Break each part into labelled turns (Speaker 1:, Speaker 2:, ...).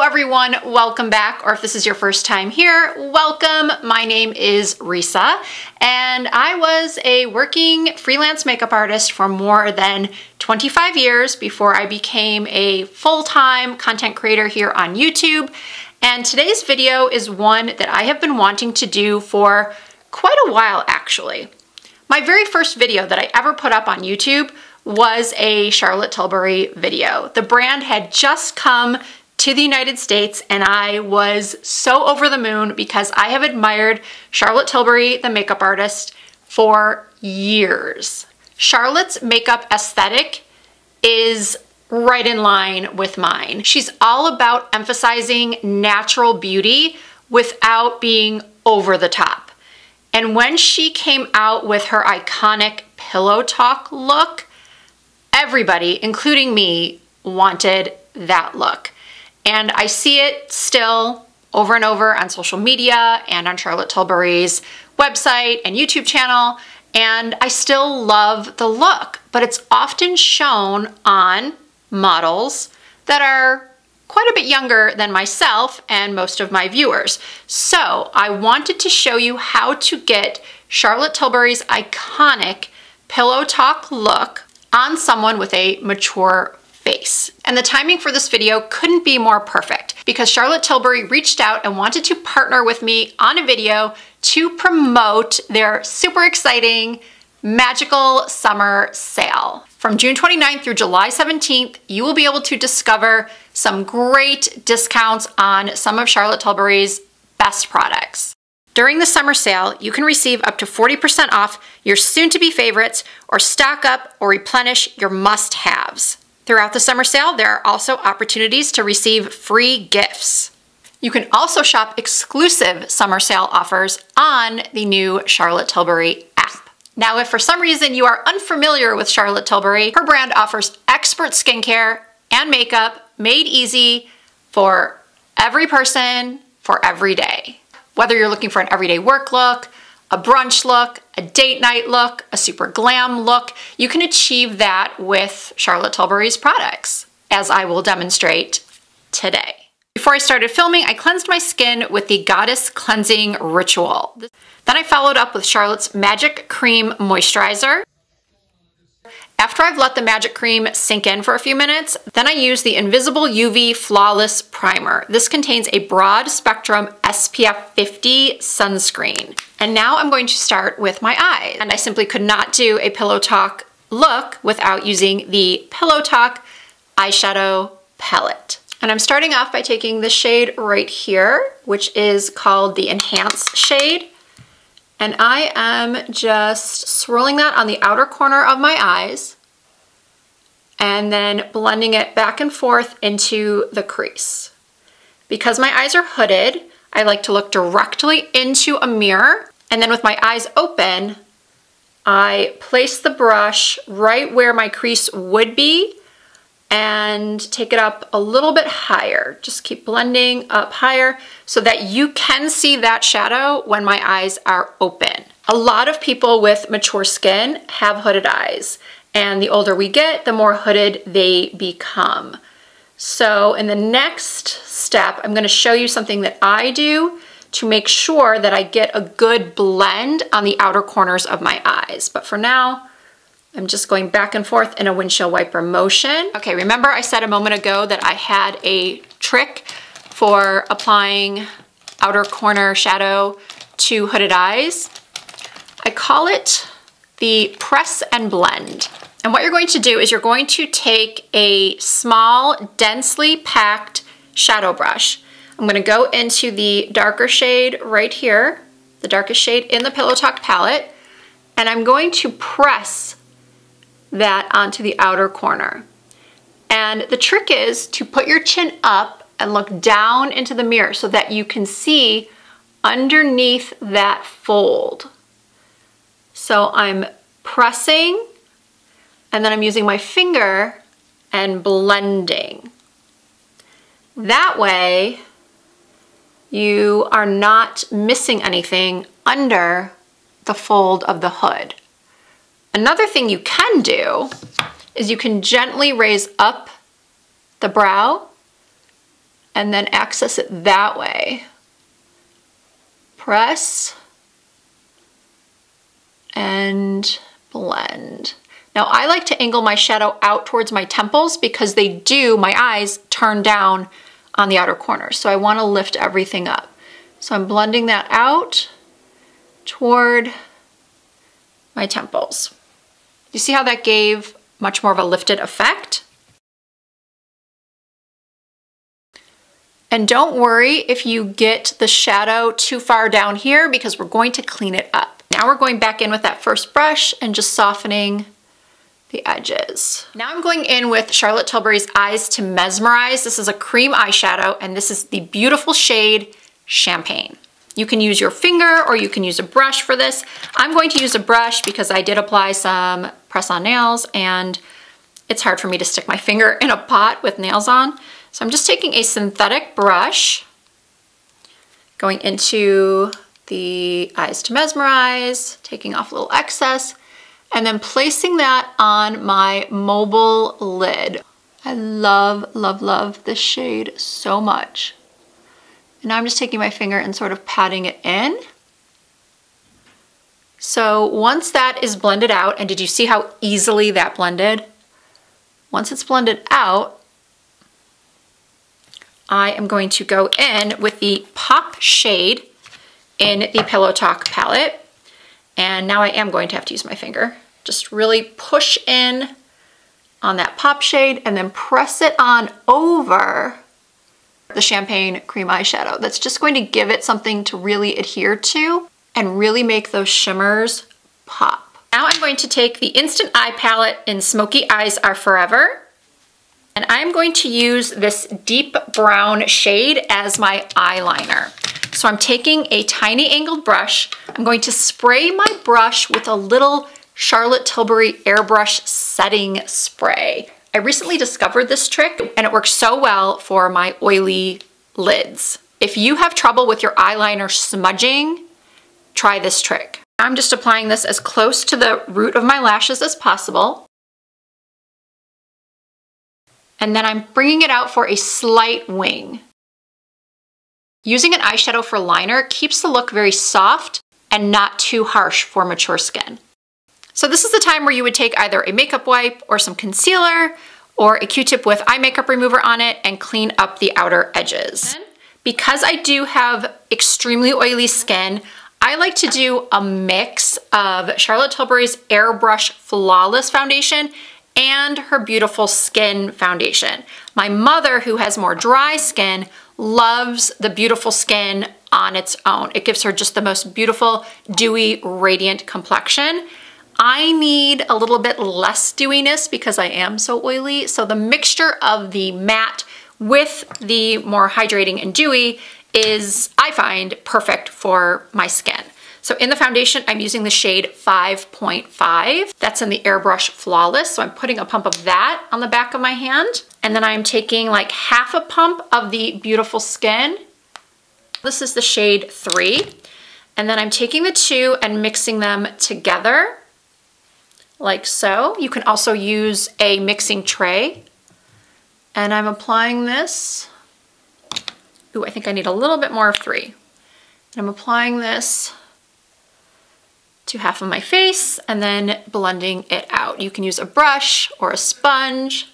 Speaker 1: everyone, welcome back, or if this is your first time here, welcome. My name is Risa, and I was a working freelance makeup artist for more than 25 years before I became a full-time content creator here on YouTube. And today's video is one that I have been wanting to do for quite a while, actually. My very first video that I ever put up on YouTube was a Charlotte Tilbury video. The brand had just come to the United States and I was so over the moon because I have admired Charlotte Tilbury, the makeup artist, for years. Charlotte's makeup aesthetic is right in line with mine. She's all about emphasizing natural beauty without being over the top. And when she came out with her iconic Pillow Talk look, everybody, including me, wanted that look. And I see it still over and over on social media and on Charlotte Tilbury's website and YouTube channel, and I still love the look, but it's often shown on models that are quite a bit younger than myself and most of my viewers. So I wanted to show you how to get Charlotte Tilbury's iconic Pillow Talk look on someone with a mature face. And the timing for this video couldn't be more perfect because Charlotte Tilbury reached out and wanted to partner with me on a video to promote their super exciting magical summer sale. From June 29th through July 17th, you will be able to discover some great discounts on some of Charlotte Tilbury's best products. During the summer sale, you can receive up to 40% off your soon-to-be favorites or stock up or replenish your must-haves. Throughout the summer sale, there are also opportunities to receive free gifts. You can also shop exclusive summer sale offers on the new Charlotte Tilbury app. Now, if for some reason you are unfamiliar with Charlotte Tilbury, her brand offers expert skincare and makeup made easy for every person, for every day. Whether you're looking for an everyday work look, a brunch look, a date night look, a super glam look, you can achieve that with Charlotte Tilbury's products, as I will demonstrate today. Before I started filming, I cleansed my skin with the Goddess Cleansing Ritual. Then I followed up with Charlotte's Magic Cream Moisturizer. After I've let the Magic Cream sink in for a few minutes, then I use the Invisible UV Flawless Primer. This contains a broad spectrum SPF 50 sunscreen. And now I'm going to start with my eyes. And I simply could not do a Pillow Talk look without using the Pillow Talk eyeshadow palette. And I'm starting off by taking the shade right here, which is called the Enhance shade. And I am just swirling that on the outer corner of my eyes and then blending it back and forth into the crease. Because my eyes are hooded, I like to look directly into a mirror, and then with my eyes open, I place the brush right where my crease would be and take it up a little bit higher. Just keep blending up higher so that you can see that shadow when my eyes are open. A lot of people with mature skin have hooded eyes, and the older we get, the more hooded they become. So in the next step, I'm gonna show you something that I do to make sure that I get a good blend on the outer corners of my eyes. But for now, I'm just going back and forth in a windshield wiper motion. Okay, remember I said a moment ago that I had a trick for applying outer corner shadow to hooded eyes. I call it the press and blend. And what you're going to do is you're going to take a small, densely packed shadow brush. I'm gonna go into the darker shade right here, the darkest shade in the Pillow Talk palette, and I'm going to press that onto the outer corner. And the trick is to put your chin up and look down into the mirror so that you can see underneath that fold. So I'm pressing and then I'm using my finger and blending. That way you are not missing anything under the fold of the hood. Another thing you can do is you can gently raise up the brow and then access it that way. Press and blend. Now I like to angle my shadow out towards my temples because my eyes turn down on the outer corners. So I want to lift everything up. So I'm blending that out toward my temples. You see how that gave much more of a lifted effect? And don't worry if you get the shadow too far down here because we're going to clean it up. Now we're going back in with that first brush and just softening the edges. Now I'm going in with Charlotte Tilbury's Eyes to Mesmerize. This is a cream eyeshadow and this is the beautiful shade Champagne. You can use your finger or you can use a brush for this. I'm going to use a brush because I did apply some press-on nails and it's hard for me to stick my finger in a pot with nails on. So I'm just taking a synthetic brush, going into the Eyes to Mesmerize, taking off a little excess, and then placing that on my mobile lid. I love, love, love this shade so much. And now I'm just taking my finger and sort of patting it in. So once that is blended out, and did you see how easily that blended? Once it's blended out, I am going to go in with the Pop shade in the Pillow Talk palette. And now I am going to have to use my finger. Just really push in on that Pop shade and then press it on over the Champagne cream eyeshadow. That's just going to give it something to really adhere to and really make those shimmers pop. Now I'm going to take the Instant Eye palette in Smoky Eyes Are Forever. And I'm going to use this deep brown shade as my eyeliner. So I'm taking a tiny angled brush. I'm going to spray my brush with a little Charlotte Tilbury airbrush setting spray. I recently discovered this trick and it works so well for my oily lids. If you have trouble with your eyeliner smudging, try this trick. I'm just applying this as close to the root of my lashes as possible. And then I'm bringing it out for a slight wing. Using an eyeshadow for liner keeps the look very soft and not too harsh for mature skin. So this is the time where you would take either a makeup wipe or some concealer or a Q-tip with eye makeup remover on it and clean up the outer edges. Because I do have extremely oily skin, I like to do a mix of Charlotte Tilbury's Airbrush Flawless Foundation and her Beautiful Skin Foundation. My mother, who has more dry skin, loves the Beautiful Skin on its own. It gives her just the most beautiful, dewy, radiant complexion. I need a little bit less dewiness because I am so oily, so the mixture of the matte with the more hydrating and dewy is, I find, perfect for my skin. So in the foundation, I'm using the shade 5.5. That's in the Airbrush Flawless. So I'm putting a pump of that on the back of my hand. And then I'm taking like half a pump of the Beautiful Skin. This is the shade 3. And then I'm taking the two and mixing them together like so. You can also use a mixing tray. And I'm applying this. Ooh, I think I need a little bit more of 3. And I'm applying this to half of my face and then blending it out. You can use a brush or a sponge.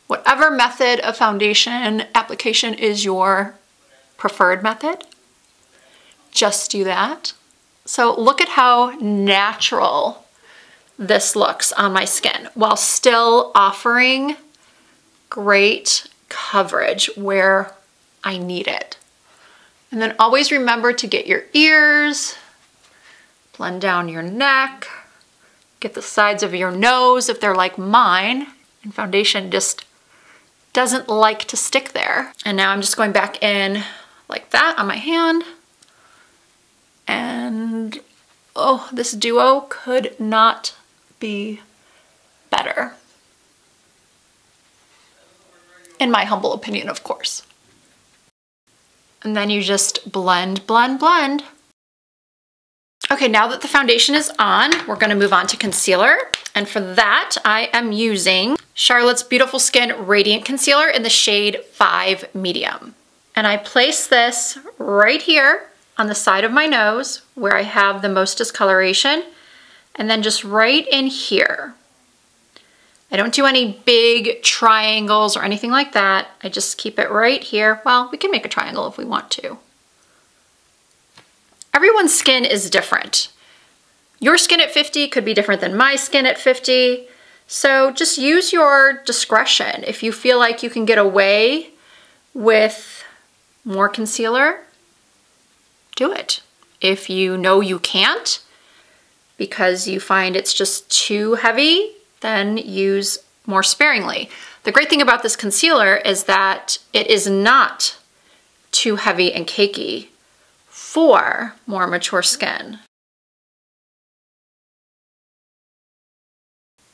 Speaker 1: Whatever method of foundation application is your preferred method, just do that. So look at how natural this looks on my skin while still offering great coverage where I need it. And then always remember to get your ears, blend down your neck, get the sides of your nose if they're like mine, and foundation just doesn't like to stick there. And now I'm just going back in like that on my hand. And oh, this duo could not be better. In my humble opinion, of course. And then you just blend, blend, blend. Okay, now that the foundation is on, we're gonna move on to concealer. And for that, I am using Charlotte's Beautiful Skin Radiant Concealer in the shade 5 Medium. And I place this right here on the side of my nose where I have the most discoloration, and then just right in here. I don't do any big triangles or anything like that. I just keep it right here. Well, we can make a triangle if we want to. Everyone's skin is different. Your skin at 50 could be different than my skin at 50. So just use your discretion. If you feel like you can get away with more concealer, do it. If you know you can't because you find it's just too heavy, then use more sparingly. The great thing about this concealer is that it is not too heavy and cakey for more mature skin.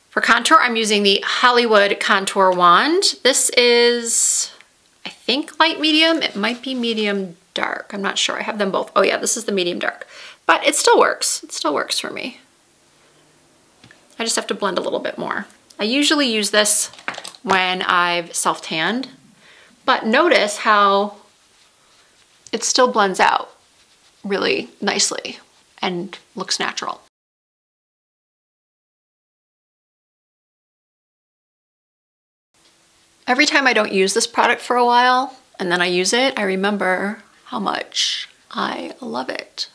Speaker 1: For contour, I'm using the Hollywood Contour Wand. This is, I think, light medium. It might be medium dark. I'm not sure. I have them both. Oh yeah, this is the medium dark. But it still works. It still works for me. I just have to blend a little bit more. I usually use this when I've self-tanned, but notice how it still blends out really nicely and looks natural. Every time I don't use this product for a while and then I use it, I remember how much I love it.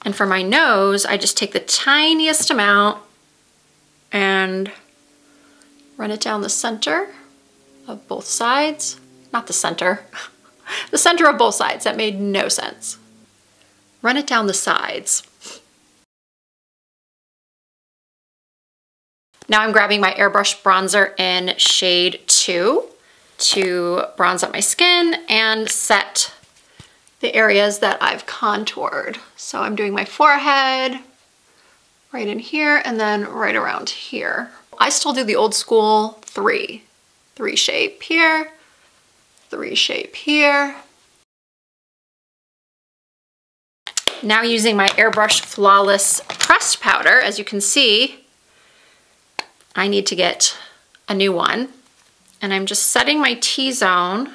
Speaker 1: And for my nose, I just take the tiniest amount and run it down the center of both sides. Not the center, the center of both sides. That made no sense. Run it down the sides. Now I'm grabbing my airbrush bronzer in shade 2 to bronze up my skin and set the areas that I've contoured. So I'm doing my forehead, right in here, and then right around here. I still do the old school 3 shape here, 3 shape here. Now using my Airbrush Flawless Pressed Powder, as you can see, I need to get a new one. And I'm just setting my T-zone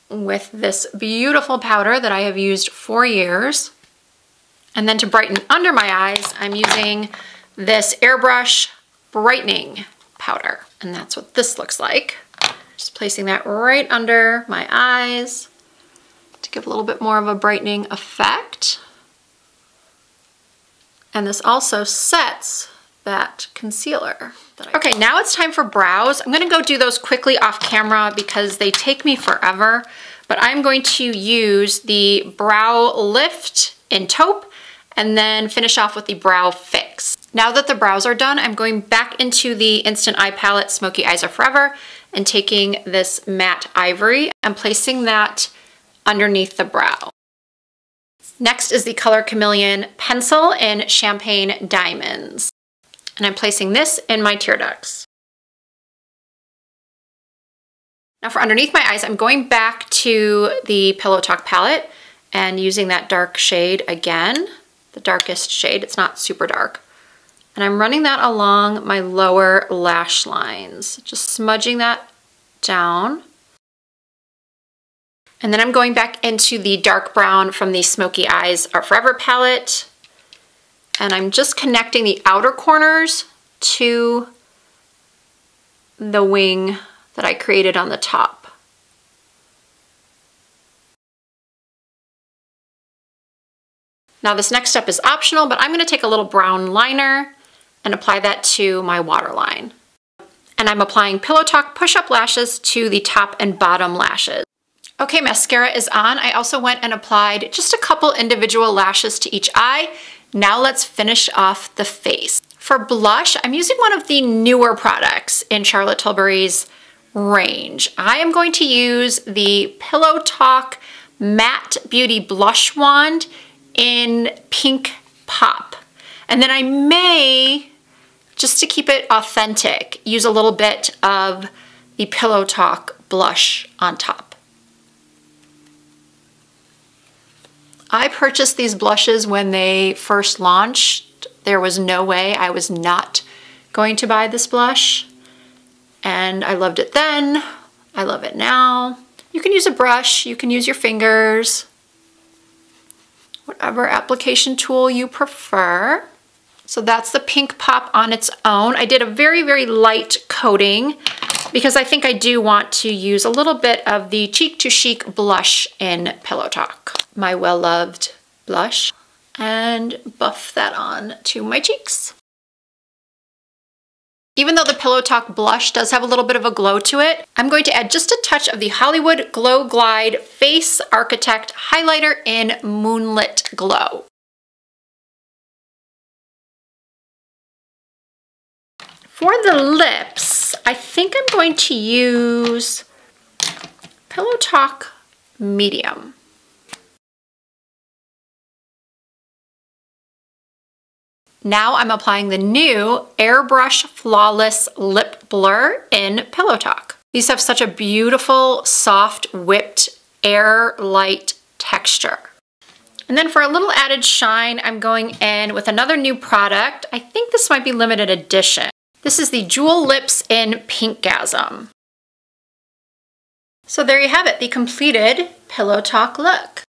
Speaker 1: with this beautiful powder that I have used for years. And then to brighten under my eyes, I'm using this Airbrush Brightening Powder. And that's what this looks like. Just placing that right under my eyes to give a little bit more of a brightening effect. And this also sets that concealer. Okay, now it's time for brows. I'm gonna go do those quickly off camera because they take me forever, but I'm going to use the Brow Lift in Taupe and then finish off with the Brow Fix. Now that the brows are done, I'm going back into the Instant Eye Palette Smoky Eyes Are Forever and taking this matte ivory and placing that underneath the brow. Next is the Color Chameleon pencil in Champagne Diamonds. And I'm placing this in my tear ducts. Now for underneath my eyes, I'm going back to the Pillow Talk palette and using that dark shade again, the darkest shade. It's not super dark. And I'm running that along my lower lash lines, just smudging that down. And then I'm going back into the dark brown from the Smoky Eyes Are Forever palette. And I'm just connecting the outer corners to the wing that I created on the top. Now this next step is optional, but I'm going to take a little brown liner and apply that to my waterline. And I'm applying Pillow Talk push-up lashes to the top and bottom lashes. Okay, mascara is on. I also went and applied just a couple individual lashes to each eye. Now let's finish off the face. For blush, I'm using one of the newer products in Charlotte Tilbury's range. I am going to use the Pillow Talk Matte Beauty Blush Wand in Pink Pop. And then I may, just to keep it authentic, use a little bit of the Pillow Talk blush on top. I purchased these blushes when they first launched. There was no way I was not going to buy this blush. And I loved it then. I love it now. You can use a brush, you can use your fingers, whatever application tool you prefer. So that's the Pink Pop on its own. I did a very, very light coating because I think I do want to use a little bit of the Cheek to Chic blush in Pillow Talk, my well-loved blush, and buff that on to my cheeks. Even though the Pillow Talk blush does have a little bit of a glow to it, I'm going to add just a touch of the Hollywood Glow Glide Face Architect Highlighter in Moonlit Glow. For the lips, I think I'm going to use Pillow Talk Medium. Now I'm applying the new Airbrush Flawless Lip Blur in Pillow Talk. These have such a beautiful, soft, whipped, air-light texture. And then for a little added shine, I'm going in with another new product. I think this might be limited edition. This is the Jewel Lips in Pinkgasm. So there you have it, the completed Pillow Talk look.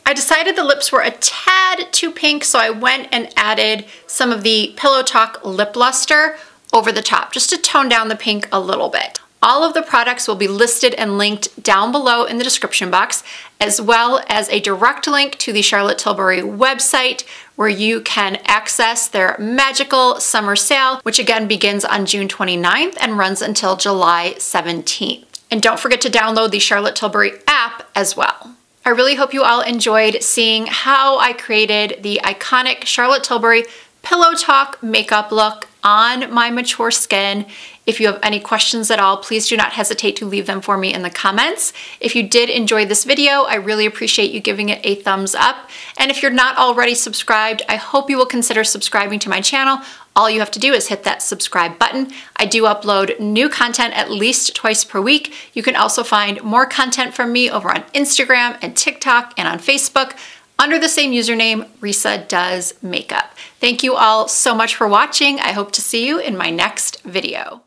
Speaker 1: I decided the lips were a tad too pink, so I went and added some of the Pillow Talk Lip Luster over the top, just to tone down the pink a little bit. All of the products will be listed and linked down below in the description box, as well as a direct link to the Charlotte Tilbury website where you can access their magical summer sale, which again begins on June 29th and runs until July 17th. And don't forget to download the Charlotte Tilbury app as well. I really hope you all enjoyed seeing how I created the iconic Charlotte Tilbury Pillow Talk makeup look on my mature skin. If you have any questions at all, please do not hesitate to leave them for me in the comments. If you did enjoy this video, I really appreciate you giving it a thumbs up. And if you're not already subscribed, I hope you will consider subscribing to my channel. All you have to do is hit that subscribe button. I do upload new content at least twice per week. You can also find more content from me over on Instagram and TikTok and on Facebook under the same username, Risa Does Makeup. Thank you all so much for watching. I hope to see you in my next video.